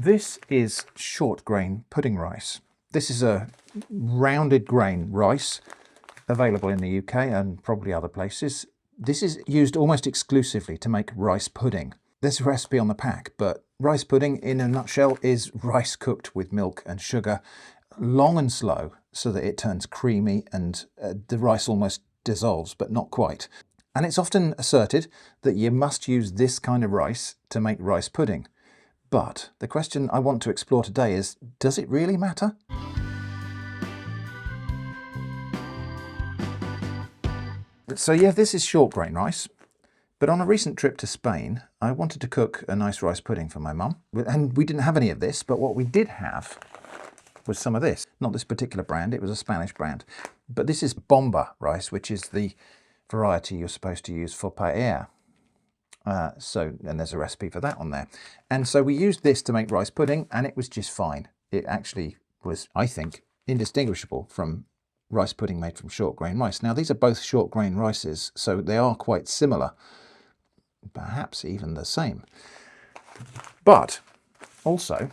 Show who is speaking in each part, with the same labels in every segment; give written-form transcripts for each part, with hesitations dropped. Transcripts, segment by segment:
Speaker 1: This is short grain pudding rice. This is a rounded grain rice available in the UK and probably other places. This is used almost exclusively to make rice pudding. There's a recipe on the pack, but rice pudding in a nutshell is rice cooked with milk and sugar, long and slow, so that it turns creamy and the rice almost dissolves, but not quite. And it's often asserted that you must use this kind of rice to make rice pudding. But the question I want to explore today is, does it really matter? So yeah, this is short grain rice. But on a recent trip to Spain, I wanted to cook a nice rice pudding for my mum. And we didn't have any of this, but what we did have was some of this. Not this particular brand, it was a Spanish brand. But this is bomba rice, which is the variety you're supposed to use for paella. And there's a recipe for that on there. And so we used this to make rice pudding, and it was just fine. It actually was, I think, indistinguishable from rice pudding made from short grain rice. Now, these are both short grain rices, so they are quite similar, perhaps even the same. But also,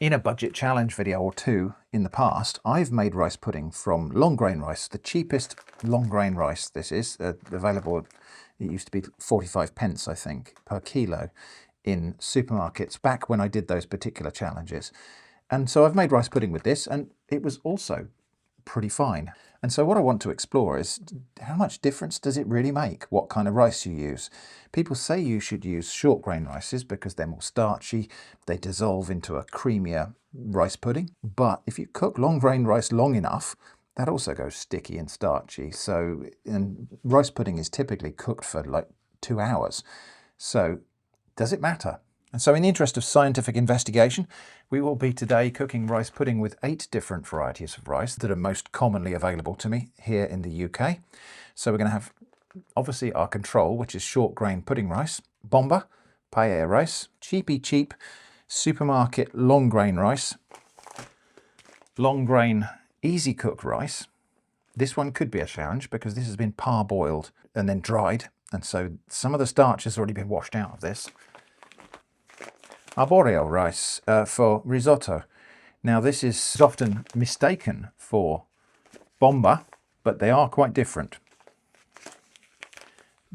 Speaker 1: in a budget challenge video or two in the past, I've made rice pudding from long grain rice, the cheapest long grain rice this is, available. It used to be 45 pence, I think, per kilo in supermarkets back when I did those particular challenges. And so I've made rice pudding with this, and it was also pretty fine. And so what I want to explore is, how much difference does it really make what kind of rice you use? People say you should use short grain rices because they're more starchy, they dissolve into a creamier rice pudding. But if you cook long grain rice long enough, that also goes sticky and starchy. And rice pudding is typically cooked for like 2 hours. So does it matter? And so in the interest of scientific investigation, we will be today cooking rice pudding with 8 different varieties of rice that are most commonly available to me here in the UK. So we're going to have, obviously, our control, which is short grain pudding rice, bomba, paella rice, cheap supermarket long grain rice, long grain easy cook rice. This one could be a challenge because this has been parboiled and then dried, and so some of the starch has already been washed out of this. Arborio rice for risotto. Now this is often mistaken for bomba, but they are quite different.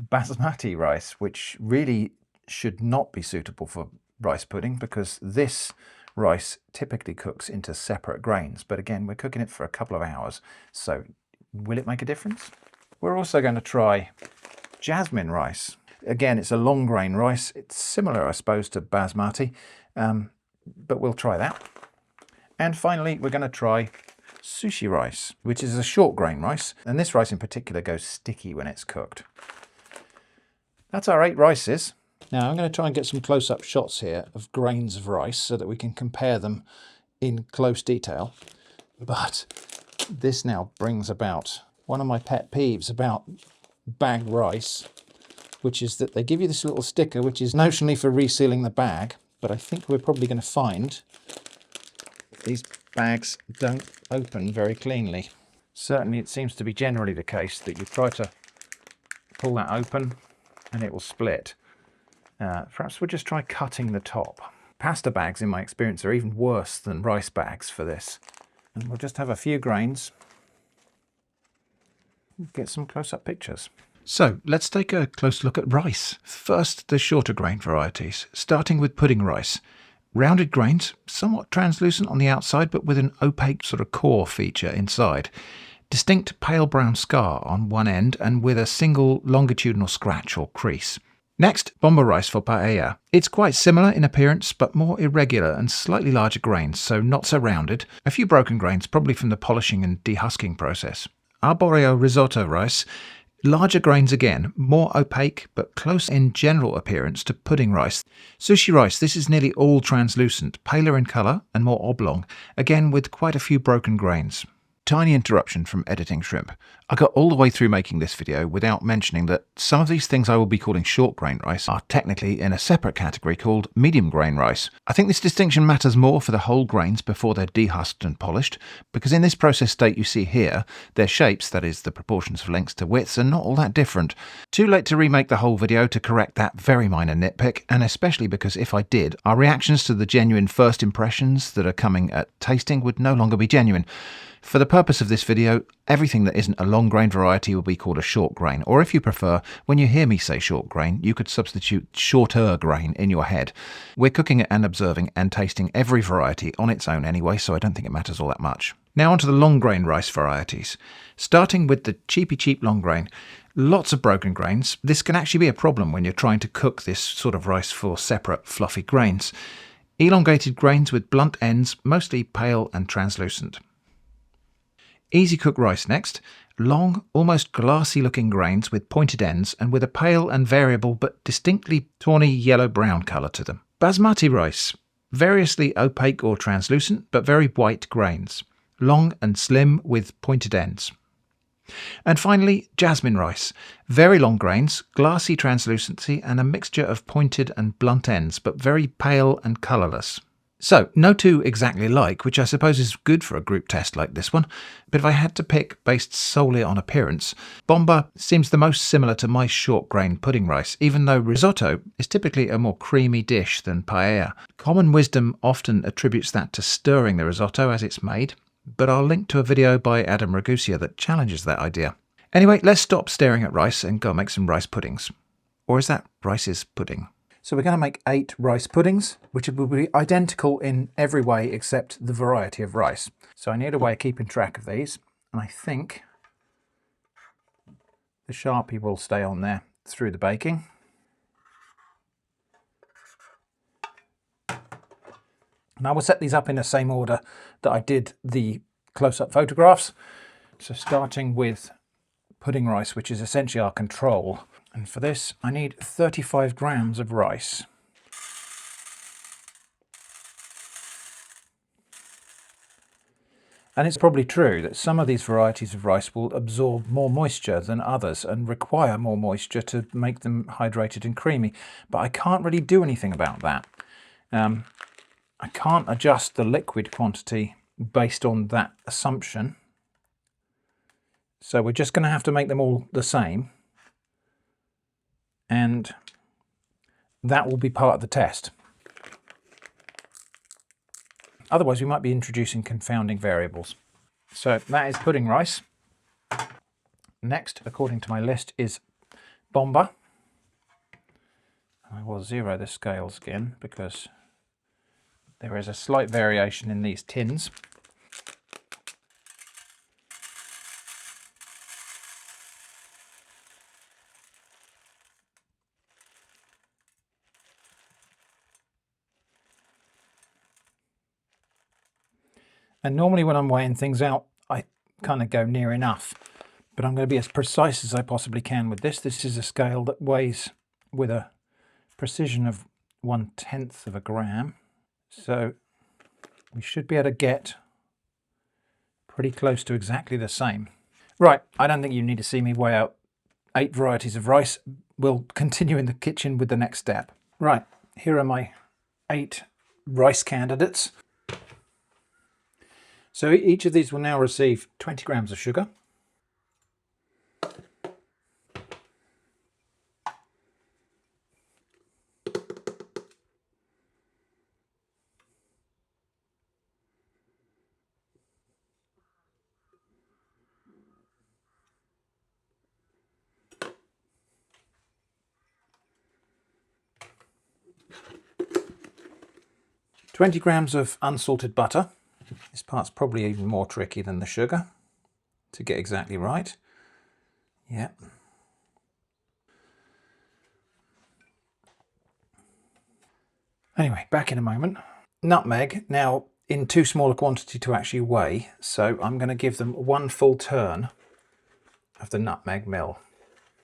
Speaker 1: Basmati rice, which really should not be suitable for rice pudding because this rice typically cooks into separate grains. But again, we're cooking it for a couple of hours, so will it make a difference? We're also going to try jasmine rice. Again, it's a long grain rice. It's similar, I suppose, to basmati, but we'll try that. And finally, we're going to try sushi rice, which is a short grain rice. And this rice in particular goes sticky when it's cooked. That's our 8 rices. Now I'm going to try and get some close-up shots here of grains of rice so that we can compare them in close detail. But this now brings about one of my pet peeves about bagged rice, which is that they give you this little sticker, which is notionally for resealing the bag, but I think we're probably going to find these bags don't open very cleanly. Certainly it seems to be generally the case that you try to pull that open and it will split. Perhaps we'll just try cutting the top. Pasta bags, in my experience, are even worse than rice bags for this. And we'll just have a few grains. Get some close-up pictures. So let's take a close look at rice. First, the shorter grain varieties, starting with pudding rice. Rounded grains, somewhat translucent on the outside, but with an opaque sort of core feature inside. Distinct pale brown scar on one end and with a single longitudinal scratch or crease. Next, bomba rice for paella. It's quite similar in appearance, but more irregular and slightly larger grains, so not so rounded. A few broken grains, probably from the polishing and dehusking process. Arborio risotto rice. Larger grains again, more opaque, but close in general appearance to pudding rice. Sushi rice, this is nearly all translucent, paler in colour and more oblong, again with quite a few broken grains. Tiny interruption from editing shrimp. I got all the way through making this video without mentioning that some of these things I will be calling short grain rice are technically in a separate category called medium grain rice. I think this distinction matters more for the whole grains before they're dehusked and polished, because in this process state you see here, their shapes, that is the proportions of lengths to widths, are not all that different. Too late to remake the whole video to correct that very minor nitpick, and especially because if I did, our reactions to the genuine first impressions that are coming at tasting would no longer be genuine. For the purpose of this video, everything that isn't a long grain variety will be called a short grain, or if you prefer, when you hear me say short grain, you could substitute shorter grain in your head. We're cooking it and observing and tasting every variety on its own anyway, so I don't think it matters all that much. Now onto the long grain rice varieties. Starting with the cheap long grain. Lots of broken grains. This can actually be a problem when you're trying to cook this sort of rice for separate fluffy grains. Elongated grains with blunt ends, mostly pale and translucent. Easy cook rice next. Long, almost glassy looking grains with pointed ends and with a pale and variable but distinctly tawny yellow-brown colour to them. Basmati rice. Variously opaque or translucent but very white grains. Long and slim with pointed ends. And finally, jasmine rice. Very long grains, glassy translucency and a mixture of pointed and blunt ends but very pale and colourless. So, no two exactly alike, which I suppose is good for a group test like this one, but if I had to pick based solely on appearance, bomba seems the most similar to my short grain pudding rice, even though risotto is typically a more creamy dish than paella. Common wisdom often attributes that to stirring the risotto as it's made, but I'll link to a video by Adam Ragusa that challenges that idea. Anyway, let's stop staring at rice and go make some rice puddings. Or is that rice's pudding? So we're going to make 8 rice puddings, which will be identical in every way except the variety of rice. So I need a way of keeping track of these, and I think the Sharpie will stay on there through the baking. And I will set these up in the same order that I did the close-up photographs. So starting with pudding rice, which is essentially our control. And for this, I need 35 grams of rice. And it's probably true that some of these varieties of rice will absorb more moisture than others and require more moisture to make them hydrated and creamy. But I can't really do anything about that. I can't adjust the liquid quantity based on that assumption. So we're just going to have to make them all the same. And that will be part of the test. Otherwise, we might be introducing confounding variables. So that is pudding rice. Next, according to my list, is bomba. I will zero the scales again because there is a slight variation in these tins. And normally when I'm weighing things out, I kind of go near enough, but I'm going to be as precise as I possibly can with this. This is a scale that weighs with a precision of 1/10 of a gram. So we should be able to get pretty close to exactly the same. Right, I don't think you need to see me weigh out 8 varieties of rice. We'll continue in the kitchen with the next step. Right, here are my 8 rice candidates. So each of these will now receive 20 grams of sugar. $20 grams of unsalted butter. This part's probably even more tricky than the sugar to get exactly right. Yeah. Anyway, back in a moment. Nutmeg, now in too small a quantity to actually weigh, so I'm going to give them 1 full turn of the nutmeg mill.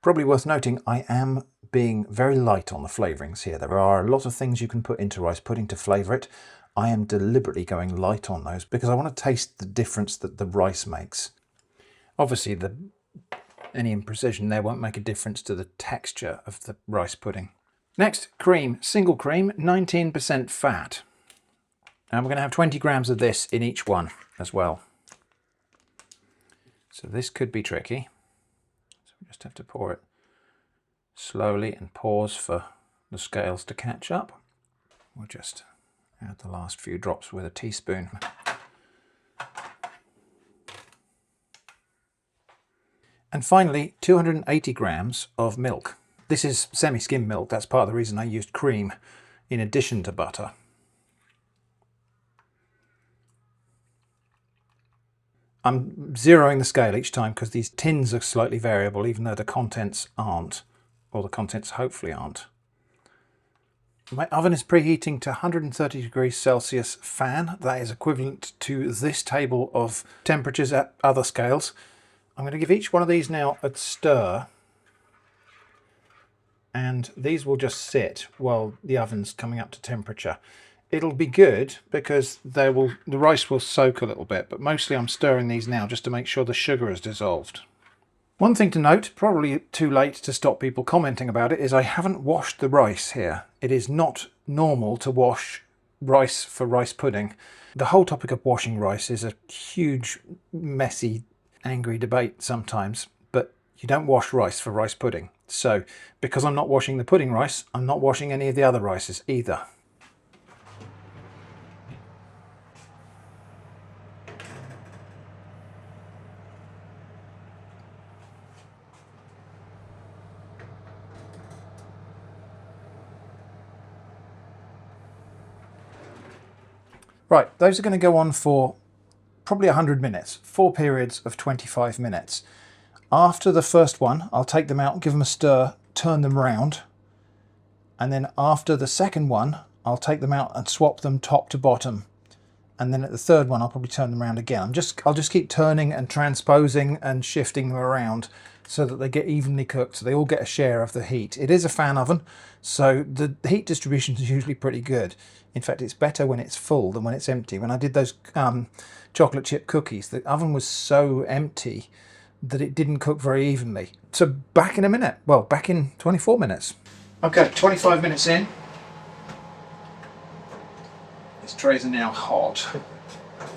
Speaker 1: Probably worth noting, I am being very light on the flavourings here. There are a lot of things you can put into rice pudding to flavour it. I am deliberately going light on those because I want to taste the difference that the rice makes. Obviously, any imprecision there won't make a difference to the texture of the rice pudding. Next, cream. Single cream, 19% fat. And we're going to have 20 grams of this in each one as well. So this could be tricky. So we just have to pour it slowly and pause for the scales to catch up. We'll just add the last few drops with a teaspoon. And finally, 280 grams of milk. This is semi-skim milk. That's part of the reason I used cream in addition to butter. I'm zeroing the scale each time because these tins are slightly variable, even though the contents aren't, or the contents hopefully aren't. My oven is preheating to 130 degrees Celsius fan. That is equivalent to this table of temperatures at other scales. I'm going to give each one of these now a stir, and these will just sit while the oven's coming up to temperature. It'll be good because the rice will soak a little bit, but mostly I'm stirring these now just to make sure the sugar is dissolved. One thing to note, probably too late to stop people commenting about it, is I haven't washed the rice here. It is not normal to wash rice for rice pudding. The whole topic of washing rice is a huge, messy, angry debate sometimes, but you don't wash rice for rice pudding. So, because I'm not washing the pudding rice, I'm not washing any of the other rices either. Right, those are going to go on for probably 100 minutes, 4 periods of 25 minutes. After the first one, I'll take them out, give them a stir, turn them round. And then after the second one, I'll take them out and swap them top to bottom. And then at the third one, I'll probably turn them around again. I'll just keep turning and transposing and shifting them around so that they get evenly cooked, so they all get a share of the heat. It is a fan oven, so the heat distribution is usually pretty good. In fact, it's better when it's full than when it's empty. When I did those chocolate chip cookies, the oven was so empty that it didn't cook very evenly. So back in a minute. Well, back in 24 minutes. Okay, 25 minutes in. These trays are now hot.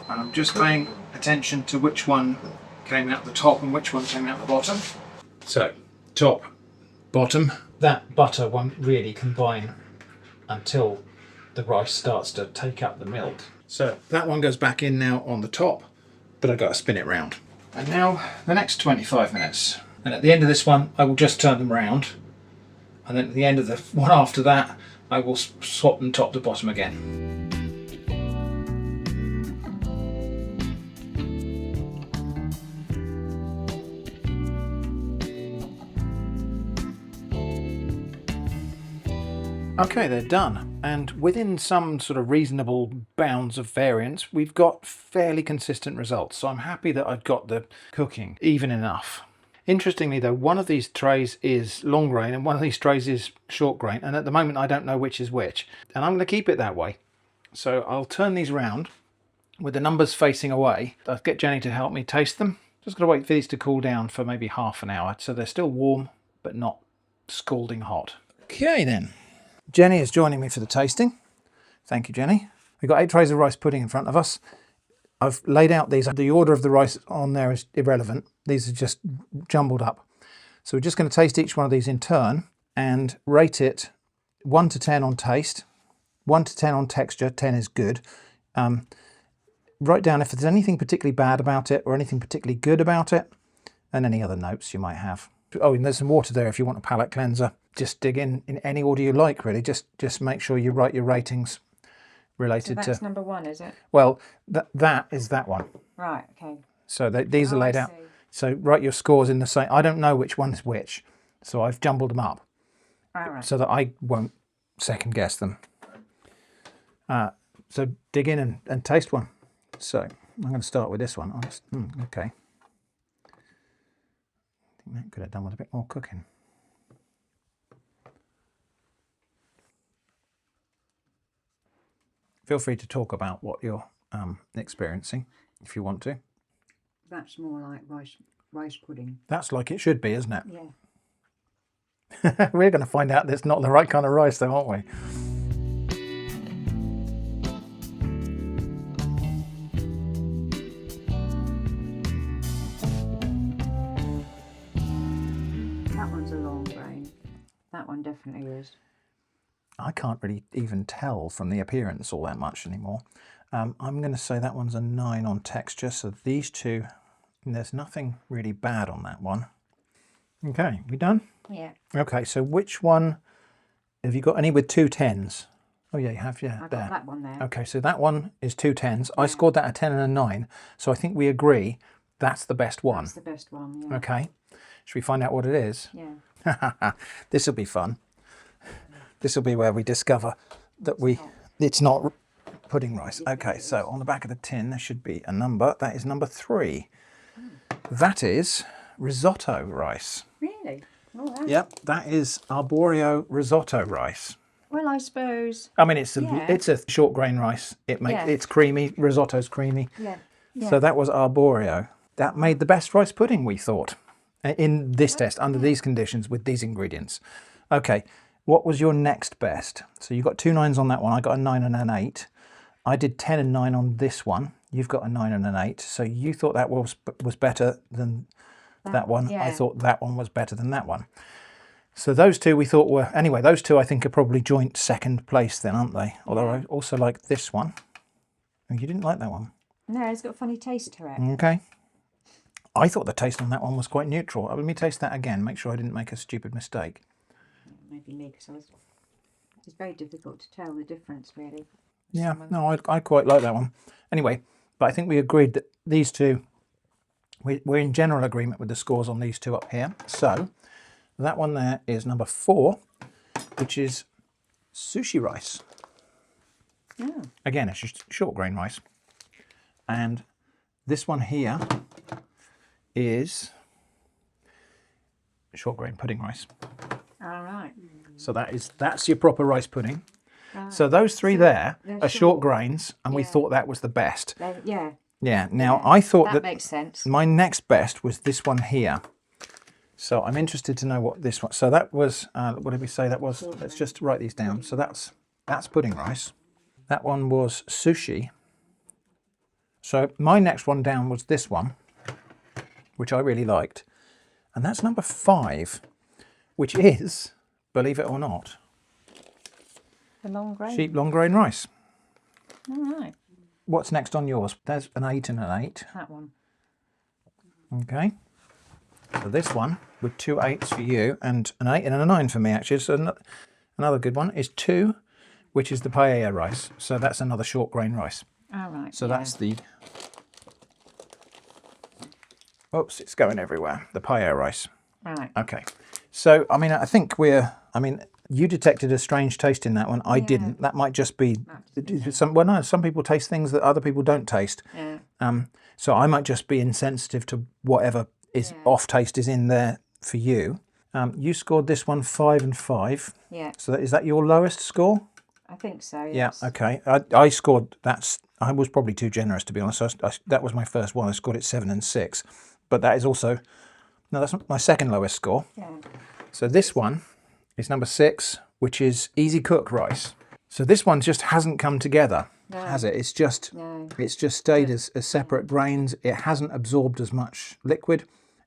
Speaker 1: And I'm just paying attention to which one came out the top and which one came out the bottom. So, top, bottom. That butter won't really combine until the rice starts to take up the milk. So that one goes back in now on the top, but I've got to spin it round. And now the next 25 minutes. And at the end of this one, I will just turn them round. And then at the end of the one after that, I will swap them top to bottom again. Okay, they're done, and within some sort of reasonable bounds of variance, we've got fairly consistent results, so I'm happy that I've got the cooking even enough. Interestingly though, one of these trays is long grain and one of these trays is short grain, and at the moment I don't know which is which, and I'm going to keep it that way. So I'll turn these round with the numbers facing away. I'll get Jenny to help me taste them. Just got to wait for these to cool down for maybe half an hour, so they're still warm but not scalding hot. Okay then. Jenny is joining me for the tasting. Thank you, Jenny. We've got 8 trays of rice pudding in front of us. I've laid out these. The order of the rice on there is irrelevant. These are just jumbled up. So we're just going to taste each one of these in turn and rate it 1 to 10 on taste, 1 to 10 on texture. 10 is good. Write down if there's anything particularly bad about it or anything particularly good about it, and any other notes you might have. Oh, and there's some water there if you want a palate cleanser. Just dig in any order you like, really. Just make sure you write your ratings related to...
Speaker 2: So that's number 1, is it?
Speaker 1: Well, that is that one.
Speaker 2: Right, okay.
Speaker 1: So these are laid out. So write your scores in the same... I don't know which one is which, so I've jumbled them up.
Speaker 2: All right.
Speaker 1: So that I won't second guess them. So dig in and taste one. So I'm going to start with this one. Okay. I think that could have done with a bit more cooking. Feel free to talk about what you're experiencing if you want to.
Speaker 2: That's more like rice pudding.
Speaker 1: That's like it should be, isn't it?
Speaker 2: Yeah.
Speaker 1: We're going to find out that's not the right kind of rice though, aren't we?
Speaker 2: That one's a long grain. That one definitely is.
Speaker 1: I can't really even tell from the appearance all that much anymore. I'm going to say that one's a 9 on texture. So these two, there's nothing really bad on that one. Okay, we done?
Speaker 2: Yeah.
Speaker 1: Okay, so which one, have you got any with 2 10s? Oh yeah, you have, yeah.
Speaker 2: I've
Speaker 1: there.
Speaker 2: got that one there.
Speaker 1: Okay, so that one is 2 10s. I scored that a 10 and a 9. So I think we agree that's the best one.
Speaker 2: That's the best one, yeah.
Speaker 1: Okay, should we find out what it is?
Speaker 2: Yeah.
Speaker 1: This will be fun. This will be where we discover that it's not pudding rice. Okay, so on the back of the tin there should be a number. That is number 3. That is risotto rice.
Speaker 2: Really? Oh, that's...
Speaker 1: Yep, that is arborio risotto rice.
Speaker 2: Well, I suppose.
Speaker 1: I mean, it's a short grain rice. It's creamy. Risotto's creamy.
Speaker 2: Yeah.
Speaker 1: So that was arborio. That made the best rice pudding, we thought, in this test under these conditions with these ingredients. Okay. What was your next best? So you got 2 9s on that one. I got a 9 and an 8. I did 10 and 9 on this one. You've got a 9 and an 8. So you thought that was better than that one.
Speaker 2: Yeah.
Speaker 1: I thought that one was better than that one. So those two we thought were... Anyway, those two I think are probably joint second place then, aren't they? Although I also like this one. Oh, you didn't like that one?
Speaker 2: No, it's got a funny taste to it.
Speaker 1: Okay. I thought the taste on that one was quite neutral. Let me taste that again. Make sure I didn't make a stupid mistake.
Speaker 2: Maybe me, because it's very difficult to tell the difference, really.
Speaker 1: Yeah, no, I quite like that one. Anyway, but I think we agreed that these two, we're in general agreement with the scores on these two up here. So that one there is number 4, which is sushi rice.
Speaker 2: Yeah.
Speaker 1: Again, it's just short grain rice. And this one here is short grain pudding rice.
Speaker 2: All right.
Speaker 1: So that's your proper rice pudding. So those 3 there are short grains, and we thought that was the best.
Speaker 2: Yeah.
Speaker 1: Yeah. Now I thought
Speaker 2: That makes sense.
Speaker 1: my next best was this one here. So I'm interested to know what this one. So that was what did we say that was? Let's just write these down. So that's pudding rice. That one was sushi. So my next one down was this one, which I really liked, and that's number 5, which is, believe it or not,
Speaker 2: The long grain.
Speaker 1: sheep long grain rice.
Speaker 2: All right.
Speaker 1: What's next on yours? There's an 8 and an 8.
Speaker 2: That one.
Speaker 1: Okay. So this one with 2 8s for you and an 8 and a 9 for me actually. So another good one is 2, which is the paella rice. So that's another short grain rice.
Speaker 2: All right.
Speaker 1: So that's the... Oops, it's going everywhere. The paella rice.
Speaker 2: Right.
Speaker 1: Okay. So, I mean, I think you detected a strange taste in that one. I didn't. That might just be some people taste things that other people don't taste.
Speaker 2: Yeah.
Speaker 1: So I might just be insensitive to whatever is off taste is in there for you. You scored this one 5 and 5.
Speaker 2: Yeah.
Speaker 1: So is that your lowest score?
Speaker 2: I think so.
Speaker 1: Yeah.
Speaker 2: Yes.
Speaker 1: Okay. I scored I was probably too generous, to be honest. That was my first one. I scored it 7 and 6. But that is also, no, that's my second lowest score.
Speaker 2: Yeah.
Speaker 1: So this one is number 6, which is easy cook rice. So this one just hasn't come together, has it? It's just stayed as separate grains. It hasn't absorbed as much liquid.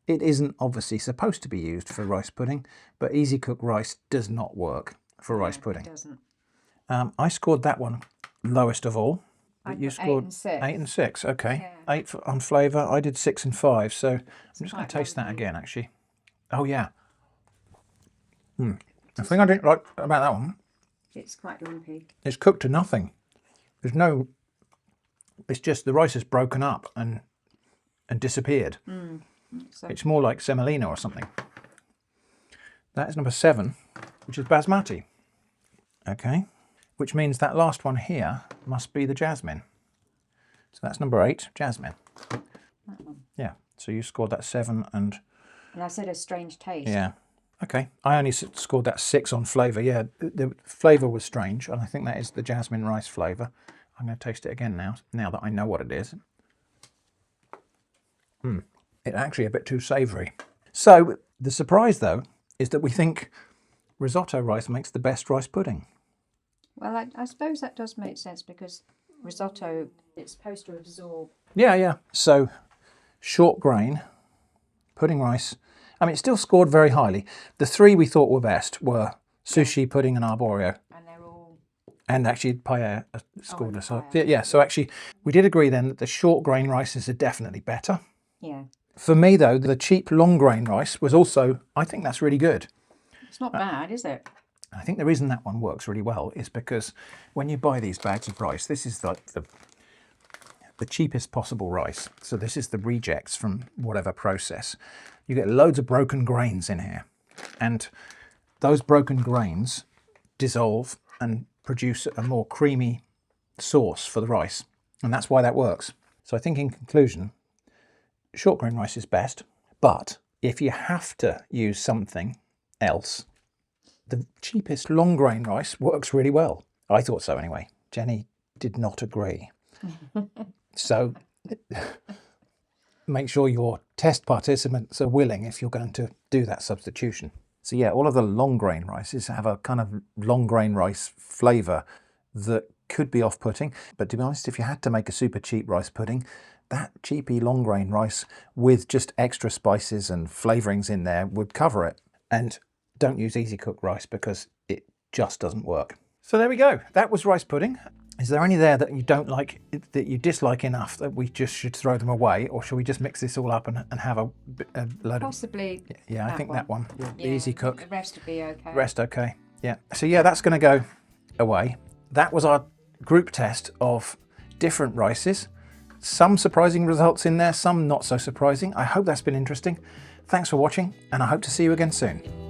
Speaker 1: It isn't obviously supposed to be used for rice pudding, but easy cook rice does not work for rice pudding.
Speaker 2: It doesn't.
Speaker 1: I scored that one lowest of all. But you scored
Speaker 2: 8 and 6.
Speaker 1: 8 and 6, okay.
Speaker 2: Yeah.
Speaker 1: 8 on flavour. I did 6 and 5, so I'm just going
Speaker 2: quite
Speaker 1: to taste that
Speaker 2: lumpy.
Speaker 1: again, actually. Oh, yeah. The thing I didn't like about that one,
Speaker 2: It's quite lumpy.
Speaker 1: it's cooked to nothing. There's no... It's just the rice is broken up and disappeared.
Speaker 2: So
Speaker 1: It's more like semolina or something. That is number 7, which is basmati. Okay. Which means that last one here must be the jasmine. So that's number 8, jasmine.
Speaker 2: that one.
Speaker 1: Yeah. So you scored that 7 and...
Speaker 2: And I said a strange taste.
Speaker 1: Yeah. Okay. I only scored that 6 on flavour. Yeah, the flavour was strange, and I think that is the jasmine rice flavour. I'm going to taste it again now that I know what it is. It's actually a bit too savoury. So the surprise, though, is that we think risotto rice makes the best rice pudding.
Speaker 2: Well, I suppose that does make sense because risotto, it's supposed to absorb.
Speaker 1: Yeah. So short grain, pudding rice. I mean, it still scored very highly. The three we thought were best were sushi, pudding and arborio.
Speaker 2: And they're all...
Speaker 1: And actually paella scored us. So,
Speaker 2: paella.
Speaker 1: yeah, so actually we did agree then that the short grain rices are definitely better.
Speaker 2: Yeah.
Speaker 1: For me, though, the cheap long grain rice was also, I think that's really good.
Speaker 2: It's not bad, is it?
Speaker 1: I think the reason that one works really well is because when you buy these bags of rice, this is like the cheapest possible rice. So this is the rejects from whatever process. You get loads of broken grains in here. And those broken grains dissolve and produce a more creamy sauce for the rice. And that's why that works. So I think in conclusion, short grain rice is best. But if you have to use something else, the cheapest long grain rice works really well. I thought so anyway. Jenny did not agree. So make sure your test participants are willing if you're going to do that substitution. So yeah, all of the long grain rices have a kind of long grain rice flavour that could be off-putting. But to be honest, if you had to make a super cheap rice pudding, that cheapy long grain rice with just extra spices and flavourings in there would cover it. And don't use easy cook rice because it just doesn't work. So there we go. That was rice pudding. Is there any there that you don't like, that you dislike enough that we just should throw them away, or should we just mix this all up and have a load
Speaker 2: Possibly.
Speaker 1: of... Yeah, I think that one.
Speaker 2: Yeah,
Speaker 1: The easy cook.
Speaker 2: The rest would be okay.
Speaker 1: Rest okay. Yeah. So yeah, that's going to go away. That was our group test of different rices. Some surprising results in there, some not so surprising. I hope that's been interesting. Thanks for watching, and I hope to see you again soon.